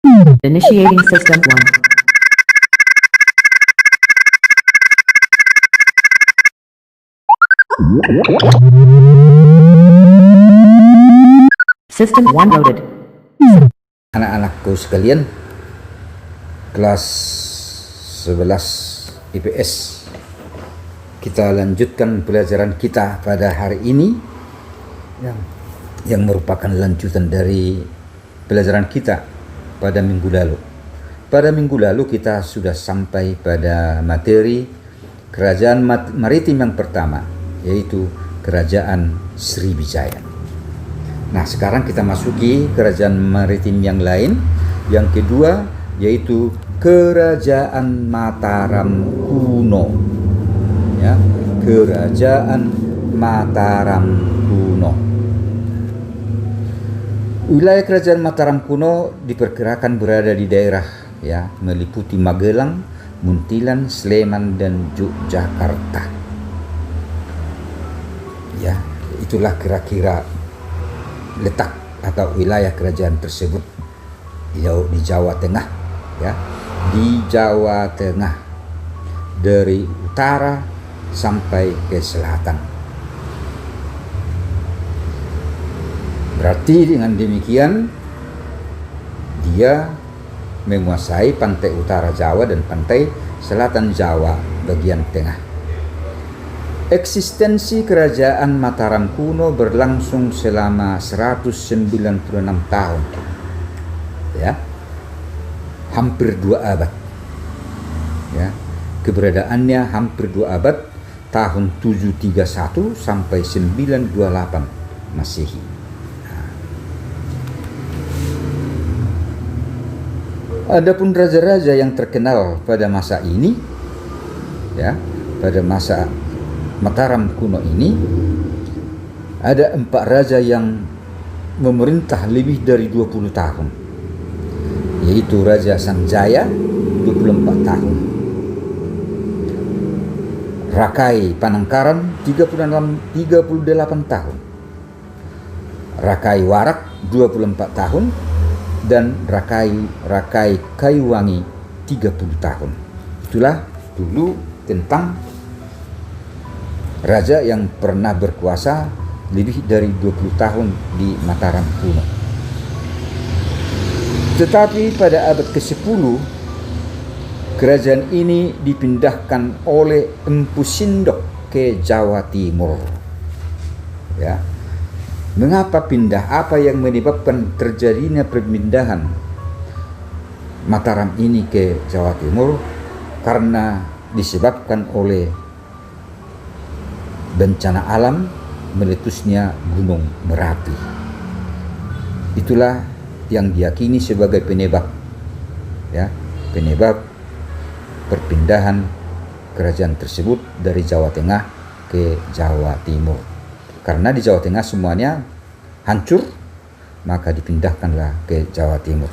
Initiating system 1. System 1 loaded. Anak-anakku sekalian, kelas 11 IPS, kita lanjutkan pelajaran kita pada hari ini yang merupakan lanjutan dari pelajaran kita pada minggu lalu. Pada minggu lalu kita sudah sampai pada materi kerajaan maritim yang pertama, yaitu Kerajaan Sriwijaya. Nah, sekarang kita masuki kerajaan maritim yang lain, yang kedua, yaitu Kerajaan Mataram kuno. Ya, Kerajaan Mataram kuno. Wilayah Kerajaan Mataram kuno diperkirakan berada di daerah meliputi Magelang, Muntilan, Sleman, dan Yogyakarta. Ya, itulah kira-kira letak atau wilayah kerajaan tersebut di Jawa Tengah, di Jawa Tengah, dari utara sampai ke selatan. Berarti dengan demikian dia menguasai pantai utara Jawa dan pantai selatan Jawa bagian tengah. Eksistensi Kerajaan Mataram kuno berlangsung selama 196 tahun. Ya. Hampir 2 abad. Ya. Keberadaannya hampir 2 abad, tahun 731 sampai 928 Masehi. Adapun raja-raja yang terkenal pada masa ini, pada masa Mataram kuno ini, ada 4 raja yang memerintah lebih dari 20 tahun, yaitu Raja Sanjaya 24 tahun, Rakai Panangkaran 38 tahun, Rakai Warak 24 tahun, dan Rakai Kayuwangi 30 tahun. Itulah dulu tentang raja yang pernah berkuasa lebih dari 20 tahun di Mataram kuno. Tetapi pada abad ke-10, kerajaan ini dipindahkan oleh Empu Sindok ke Jawa Timur. Ya. Mengapa pindah? Apa yang menyebabkan terjadinya perpindahan Mataram ini ke Jawa Timur? Karena disebabkan oleh bencana alam, meletusnya Gunung Merapi. Itulah yang diyakini sebagai penyebab perpindahan kerajaan tersebut dari Jawa Tengah ke Jawa Timur. Karena di Jawa Tengah semuanya hancur, maka dipindahkanlah ke Jawa Timur.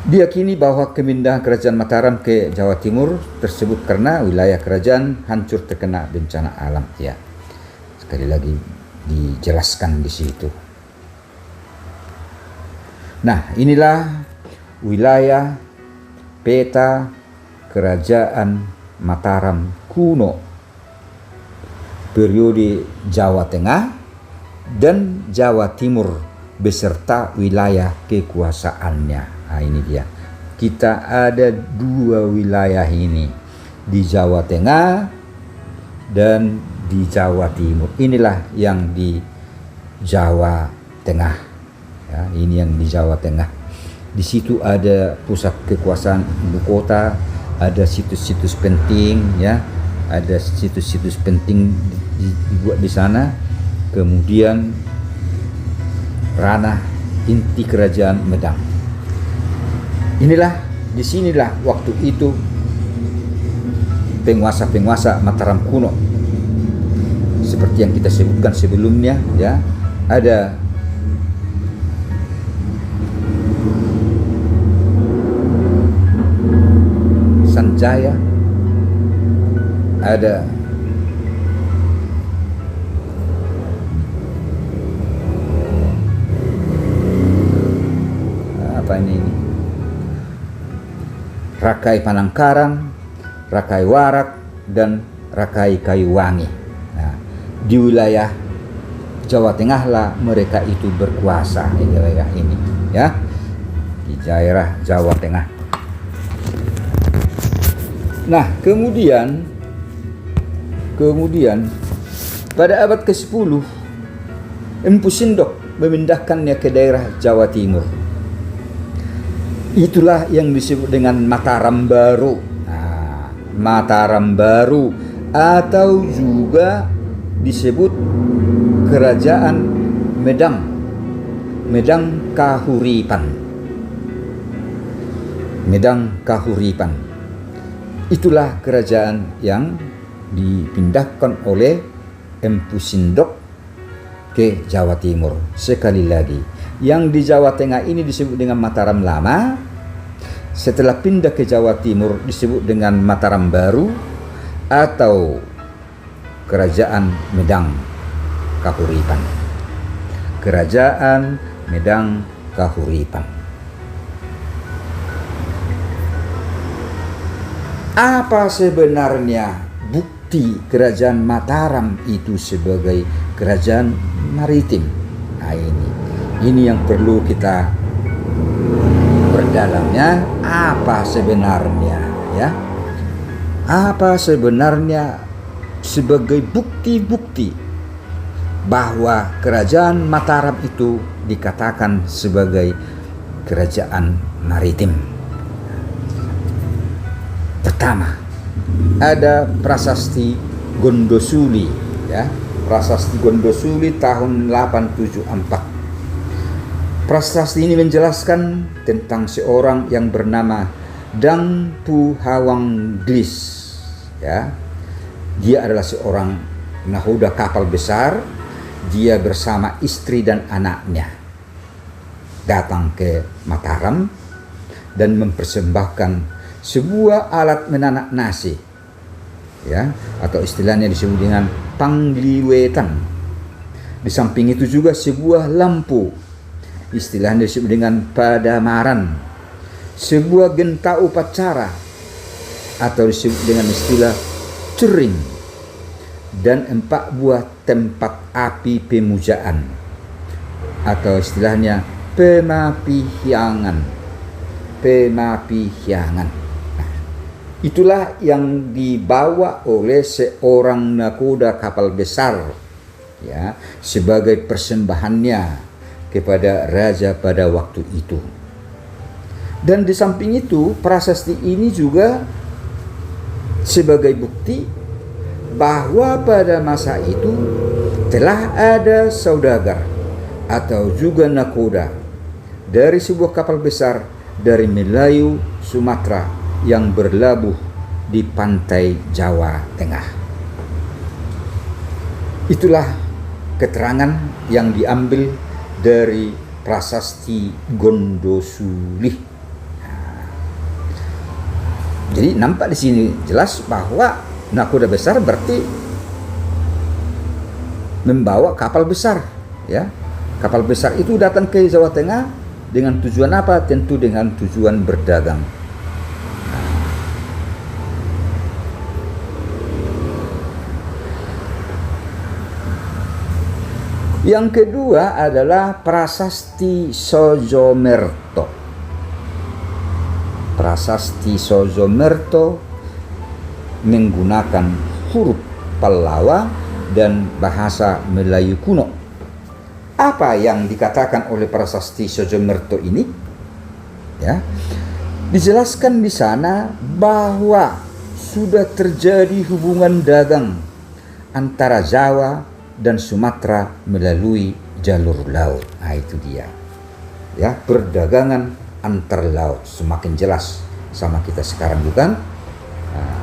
Diyakini bahwa kemindahan kerajaan Mataram ke Jawa Timur tersebut karena wilayah kerajaan hancur terkena bencana alam. Ya, sekali lagi dijelaskan di situ. Nah, inilah wilayah peta Kerajaan Mataram kuno periode Jawa Tengah dan Jawa Timur beserta wilayah kekuasaannya. Nah, ini dia. Kita ada 2 wilayah ini, di Jawa Tengah dan di Jawa Timur. Inilah yang di Jawa Tengah. Ya, ini yang di Jawa Tengah. Di situ ada pusat kekuasaan ibu kota, ada situs-situs penting, ada situs-situs penting dibuat di sana. Kemudian ranah inti kerajaan Medang. Disinilah waktu itu penguasa-penguasa Mataram kuno, seperti yang kita sebutkan sebelumnya, ada Sanjaya, ada apa ini? Rakai Panangkaran, Rakai Warak, dan Rakai Kayuwangi. Nah, di wilayah Jawa Tengah lah mereka itu berkuasa di wilayah ini, ya, di daerah Jawa Tengah. Nah, kemudian pada abad ke-10 Empu Sindok memindahkannya ke daerah Jawa Timur. Itulah yang disebut dengan Mataram Baru. Nah, Mataram Baru atau juga disebut Kerajaan Medang Kahuripan. Itulah kerajaan yang dipindahkan oleh Empu Sindok ke Jawa Timur. Sekali lagi, yang di Jawa Tengah ini disebut dengan Mataram Lama. Setelah pindah ke Jawa Timur disebut dengan Mataram Baru atau Kerajaan Medang Kahuripan. Kerajaan Medang Kahuripan. Apa sebenarnya bukti kerajaan Mataram itu sebagai kerajaan maritim? Nah, ini yang perlu kita perdalamnya. Apa sebenarnya, ya? Apa sebenarnya sebagai bukti-bukti bahwa kerajaan Mataram itu dikatakan sebagai kerajaan maritim? Pertama, ada Prasasti Gondosuli, ya. Prasasti Gondosuli tahun 874. Prasasti ini menjelaskan tentang seorang yang bernama Dangpu Hawangglis, ya. Dia adalah seorang nahoda kapal besar. Dia bersama istri dan anaknya datang ke Mataram dan mempersembahkan sebuah alat menanak nasi, ya, atau istilahnya disebut dengan pangliwetan. Di samping itu juga sebuah lampu, istilahnya disebut dengan padamaran, sebuah genta upacara atau disebut dengan istilah cering, dan 4 buah tempat api pemujaan atau istilahnya pemapihiangan. Itulah yang dibawa oleh seorang nakoda kapal besar, ya, sebagai persembahannya kepada raja pada waktu itu. Dan di samping itu, prasasti ini juga sebagai bukti bahwa pada masa itu telah ada saudagar atau juga nakoda dari sebuah kapal besar dari Melayu, Sumatera yang berlabuh di pantai Jawa Tengah. Itulah keterangan yang diambil dari Prasasti Gondosuli. Jadi nampak di sini jelas bahwa nakoda besar berarti membawa kapal besar, ya. Kapal besar itu datang ke Jawa Tengah dengan tujuan apa? Tentu dengan tujuan berdagang. Yang kedua adalah Prasasti Sojomerto. Prasasti Sojomerto menggunakan huruf Pallawa dan bahasa Melayu kuno. Apa yang dikatakan oleh Prasasti Sojomerto ini? Ya, dijelaskan di sana bahwa sudah terjadi hubungan dagang antara Jawa dan Sumatera melalui jalur laut. Nah, itu dia, ya, perdagangan antar laut. Semakin jelas sama kita sekarang, bukan? Nah.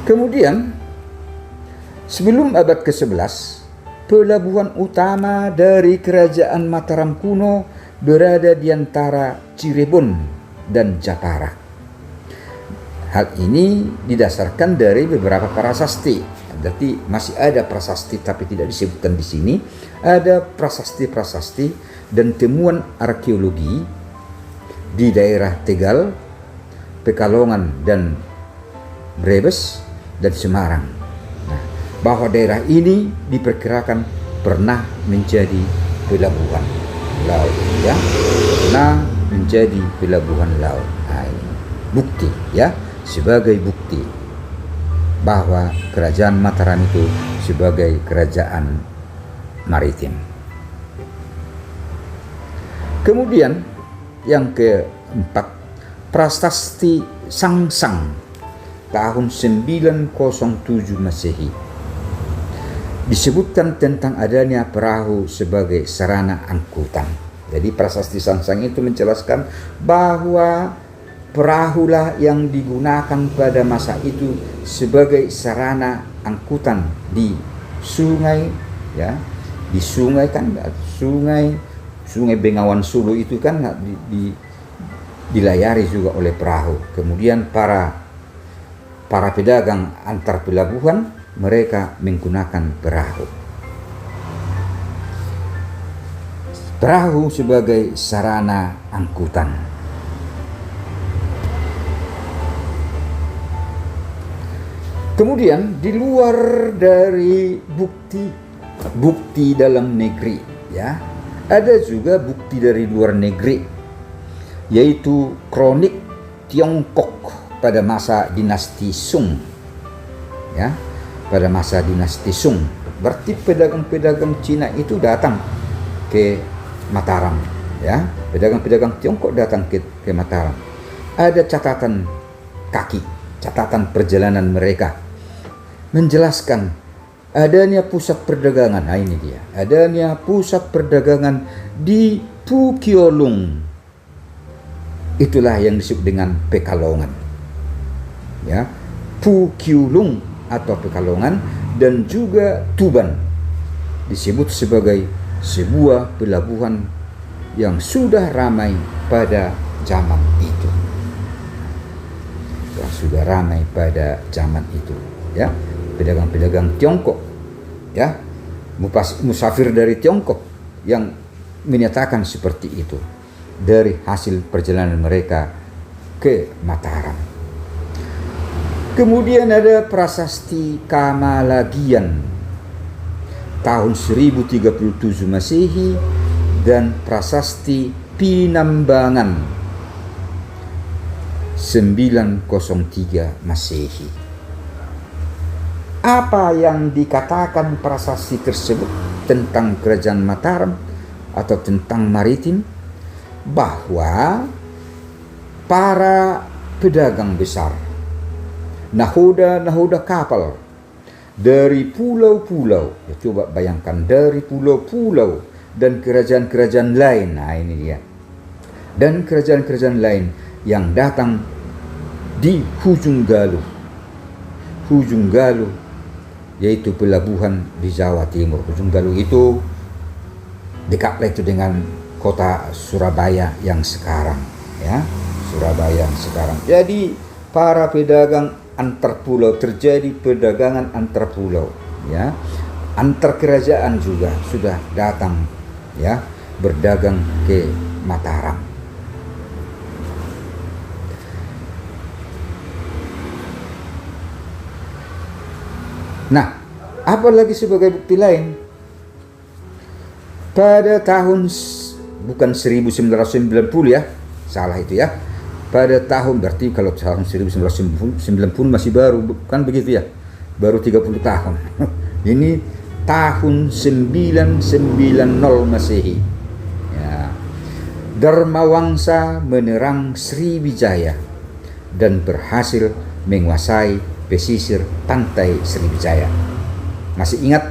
Kemudian sebelum abad ke-11, pelabuhan utama dari kerajaan Mataram kuno berada di antara Cirebon dan Jepara. Hal ini didasarkan dari beberapa prasasti. Berarti masih ada prasasti tapi tidak disebutkan di sini. Ada prasasti-prasasti dan temuan arkeologi di daerah Tegal, Pekalongan dan Brebes dan Semarang. Nah, bahwa daerah ini diperkirakan pernah menjadi pelabuhan laut, ya, pernah menjadi pelabuhan laut. Nah, ini bukti, ya, sebagai bukti bahwa kerajaan Mataram itu sebagai kerajaan maritim. Kemudian yang keempat, prasasti Sangsang tahun 907 Masehi. Disebutkan tentang adanya perahu sebagai sarana angkutan. Jadi prasasti Sangsang itu menjelaskan bahwa perahulah yang digunakan pada masa itu sebagai sarana angkutan di sungai, ya, di sungai kan, sungai Bengawan Solo itu kan dilayari juga oleh perahu. Kemudian para pedagang antar pelabuhan mereka menggunakan perahu. Perahu sebagai sarana angkutan. Kemudian di luar dari bukti dalam negeri, ya, ada juga bukti dari luar negeri, yaitu kronik Tiongkok pada masa dinasti Sung, ya, pada masa dinasti Sung. Berarti pedagang-pedagang Cina itu datang ke Mataram, ya, pedagang-pedagang Tiongkok datang ke Mataram. Ada catatan kaki, catatan perjalanan mereka menjelaskan adanya pusat perdagangan. Nah, ini dia, adanya pusat perdagangan di Pukiolung. Itulah yang disebut dengan Pekalongan, ya, Pukiolung atau Pekalongan, dan juga Tuban disebut sebagai sebuah pelabuhan yang sudah ramai pada zaman itu. Yang sudah ramai pada zaman itu, ya, pedagang-pedagang Tiongkok, ya, musafir dari Tiongkok yang menyatakan seperti itu dari hasil perjalanan mereka ke Mataram. Kemudian ada prasasti Kamalagian tahun 1037 Masehi dan prasasti Pinambangan 903 Masehi. Apa yang dikatakan prasasti tersebut tentang kerajaan Mataram atau tentang maritim? Bahwa para pedagang besar, nahoda kapal dari pulau-pulau, ya, coba bayangkan, dari pulau-pulau dan kerajaan-kerajaan lain. Nah, ini dia, dan kerajaan-kerajaan lain yang datang di Hujung Galuh, yaitu pelabuhan di Jawa Timur. Hujung Galuh itu dekatlah itu dengan kota Surabaya yang sekarang, ya, Surabaya yang sekarang. Jadi para pedagang antar pulau, terjadi perdagangan antar pulau, ya, antar kerajaan juga sudah datang, ya, berdagang ke Mataram. Nah, apalagi sebagai bukti lain, pada tahun bukan 1990, ya, salah itu, ya, pada tahun, berarti kalau tahun 1990 masih baru, kan begitu, ya, baru 30 tahun. Ini tahun 990 Masehi, ya, Dharmawangsa menyerang Sriwijaya dan berhasil menguasai pesisir pantai Sriwijaya. Masih ingat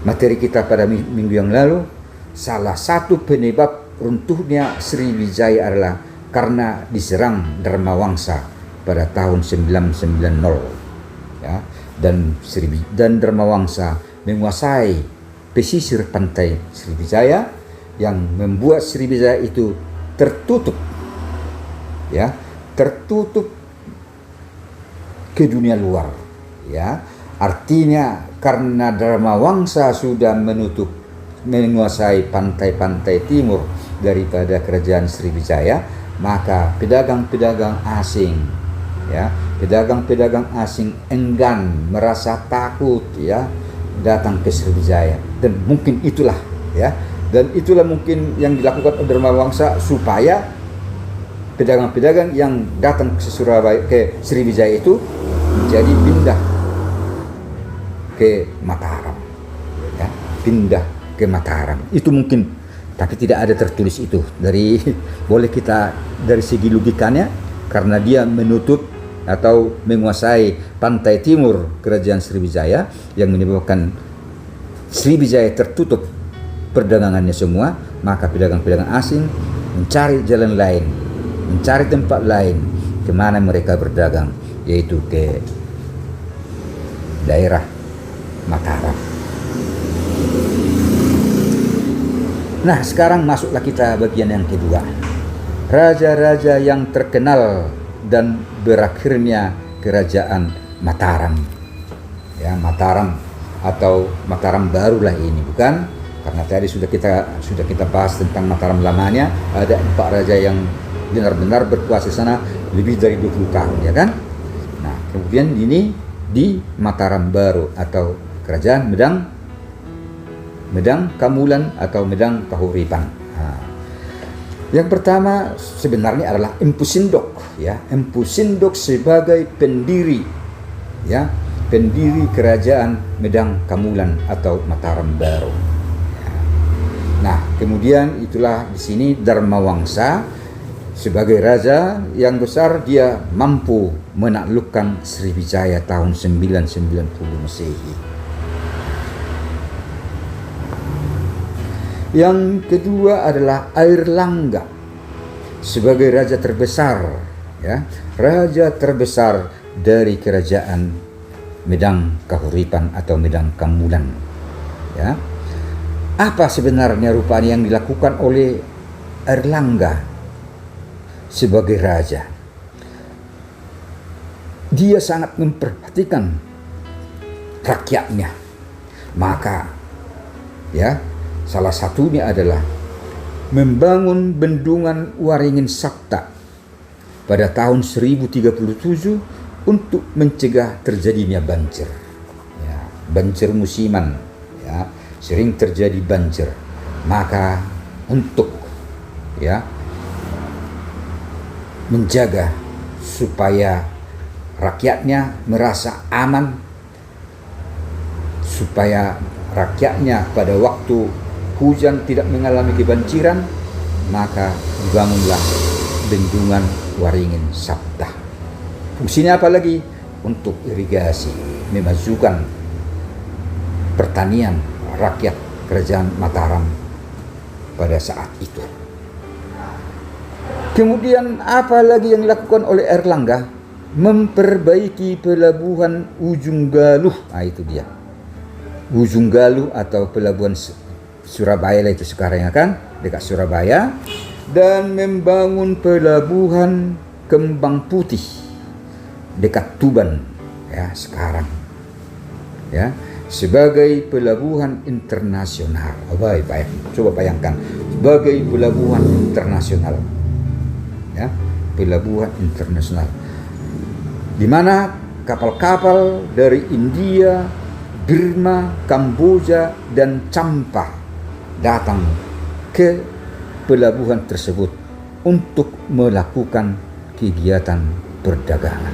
materi kita pada minggu yang lalu? Salah satu penyebab runtuhnya Sriwijaya adalah karena diserang Dharmawangsa pada tahun 990, ya, dan Dharmawangsa menguasai pesisir pantai Sriwijaya yang membuat Sriwijaya itu tertutup, ya, tertutup ke dunia luar, ya. Artinya karena Dharmawangsa sudah menguasai pantai-pantai timur daripada kerajaan Sriwijaya, maka pedagang-pedagang asing, ya, pedagang-pedagang asing enggan, merasa takut, ya, datang ke Sriwijaya. Dan mungkin itulah, ya, dan itulah mungkin yang dilakukan oleh Dharmawangsa supaya pedagang-pedagang yang datang ke Sriwijaya itu menjadi pindah ke Mataram, ya, pindah ke Mataram. Itu mungkin, tapi tidak ada tertulis itu. Boleh kita dari segi logikanya, karena dia menutup atau menguasai pantai timur kerajaan Sriwijaya yang menyebabkan Sriwijaya tertutup perdagangannya semua, maka pedagang-pedagang asing mencari jalan lain, mencari tempat lain kemana mereka berdagang, yaitu ke daerah Mataram. Nah, sekarang masuklah kita bagian yang kedua. Raja-raja yang terkenal dan berakhirnya kerajaan Mataram. Ya, Mataram atau Mataram barulah ini, bukan? Karena tadi sudah kita bahas tentang Mataram lamanya, ada 4 raja yang benar-benar berkuasa di sana lebih dari 20 tahun, ya kan? Nah, kemudian ini di Mataram baru atau kerajaan Medang Kamulan atau Medang Kahuripan. Yang pertama sebenarnya adalah Empu Sindok, ya. Empu Sindok sebagai pendiri, ya, pendiri kerajaan Medang Kamulan atau Mataram baru. Nah, kemudian itulah di sini Dharmawangsa sebagai raja yang besar, dia mampu menaklukkan Sriwijaya tahun 990 Masehi. Yang kedua adalah Airlangga sebagai raja terbesar, ya, raja terbesar dari kerajaan Medang Kahuripan atau Medang Kamulan, ya. Apa sebenarnya rupanya yang dilakukan oleh Airlangga sebagai raja? Dia sangat memperhatikan rakyatnya. Maka, ya, salah satunya adalah membangun bendungan Waringin Sabta pada tahun 1037 untuk mencegah terjadinya banjir. Ya, banjir musiman, ya, sering terjadi banjir. Maka untuk, ya, menjaga supaya rakyatnya merasa aman, supaya rakyatnya pada waktu hujan tidak mengalami kebanjiran, maka dibangunlah bendungan Waringin Sabta. Fungsinya apa lagi? Untuk irigasi, memajukan pertanian rakyat kerajaan Mataram pada saat itu. Kemudian apa lagi yang dilakukan oleh Airlangga? Memperbaiki pelabuhan Ujung Galuh. Nah, itu dia. Ujung Galuh atau pelabuhan Surabaya lah itu sekarang, ya kan, dekat Surabaya, dan membangun pelabuhan Kembang Putih dekat Tuban, ya, sekarang, ya, sebagai pelabuhan internasional. Coba bayangkan, sebagai pelabuhan internasional, ya, pelabuhan internasional, di mana kapal-kapal dari India, Burma, Kamboja, dan Champa datang ke pelabuhan tersebut untuk melakukan kegiatan perdagangan.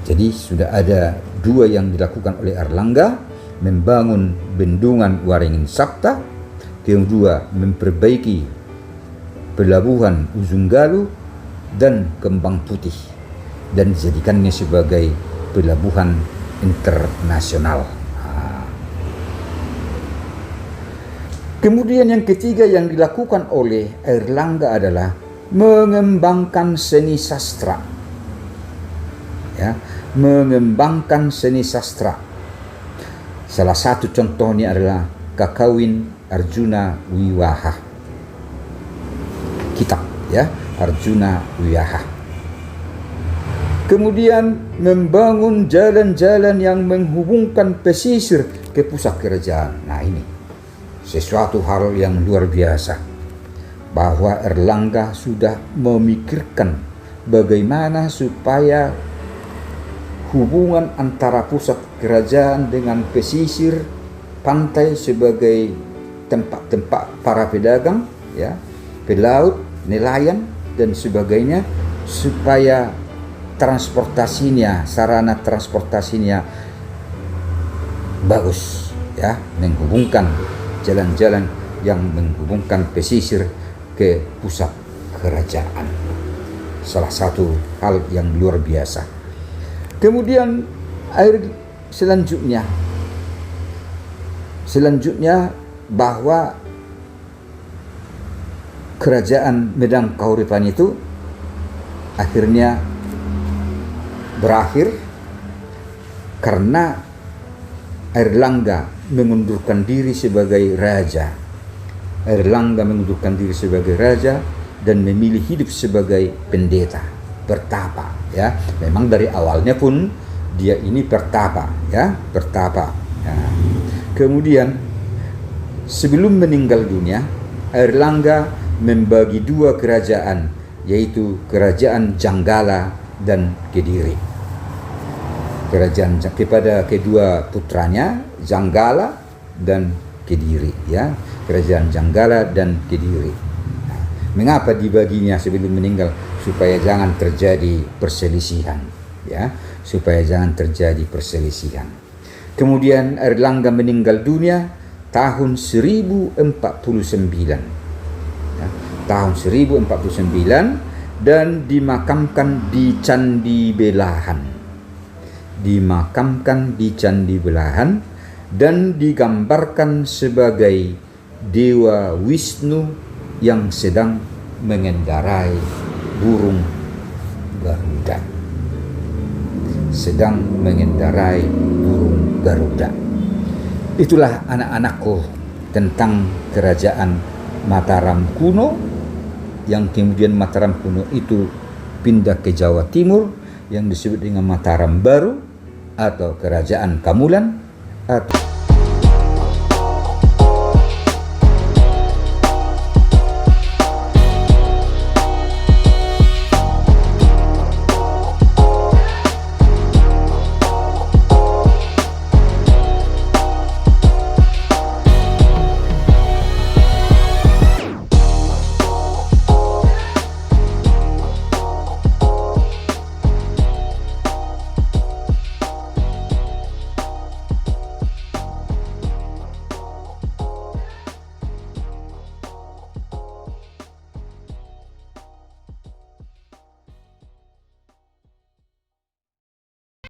Jadi sudah ada 2 yang dilakukan oleh Airlangga, membangun bendungan Waringin Sabta, kedua memperbaiki pelabuhan Ujung Galuh dan Kembang Putih, dan dijadikannya sebagai pelabuhan internasional. Kemudian yang ketiga yang dilakukan oleh Airlangga adalah mengembangkan seni sastra, ya, mengembangkan seni sastra. Salah satu contohnya adalah Kakawin Arjuna Wiwaha, kitab, ya, Arjuna Wiwaha. Kemudian membangun jalan-jalan yang menghubungkan pesisir ke pusat kerajaan. Nah, ini sesuatu hal yang luar biasa, bahwa Erlangga sudah memikirkan bagaimana supaya hubungan antara pusat kerajaan dengan pesisir pantai sebagai tempat-tempat para pedagang, ya, pelaut, nelayan dan sebagainya, supaya transportasinya, sarana transportasinya bagus, ya, menghubungkan jalan-jalan yang menghubungkan pesisir ke pusat kerajaan. Salah satu hal yang luar biasa. Kemudian selanjutnya bahwa kerajaan Medang Kahuripan itu akhirnya berakhir karena Airlangga mengundurkan diri sebagai raja. Airlangga mengundurkan diri sebagai raja dan memilih hidup sebagai pendeta, bertapa, ya. Memang dari awalnya pun dia ini bertapa, ya, bertapa. Ya. Kemudian sebelum meninggal dunia, Airlangga membagi dua kerajaan, yaitu kerajaan Janggala dan Kediri. Kerajaan kepada kedua putranya, Janggala dan Kediri, ya. Kerajaan Janggala dan Kediri. Nah, mengapa dibaginya sebelum meninggal? Supaya jangan terjadi perselisihan, ya, supaya jangan terjadi perselisihan. Kemudian Airlangga meninggal dunia tahun 1049. Ya, tahun 1049 dan dimakamkan di Candi Belahan. Dimakamkan di Candi Belahan dan digambarkan sebagai Dewa Wisnu yang sedang mengendarai burung Garuda. Sedang mengendarai burung Garuda. Itulah anak-anakku tentang kerajaan Mataram kuno, yang kemudian Mataram kuno itu pindah ke Jawa Timur yang disebut dengan Mataram Baru atau Kerajaan Kamulan atau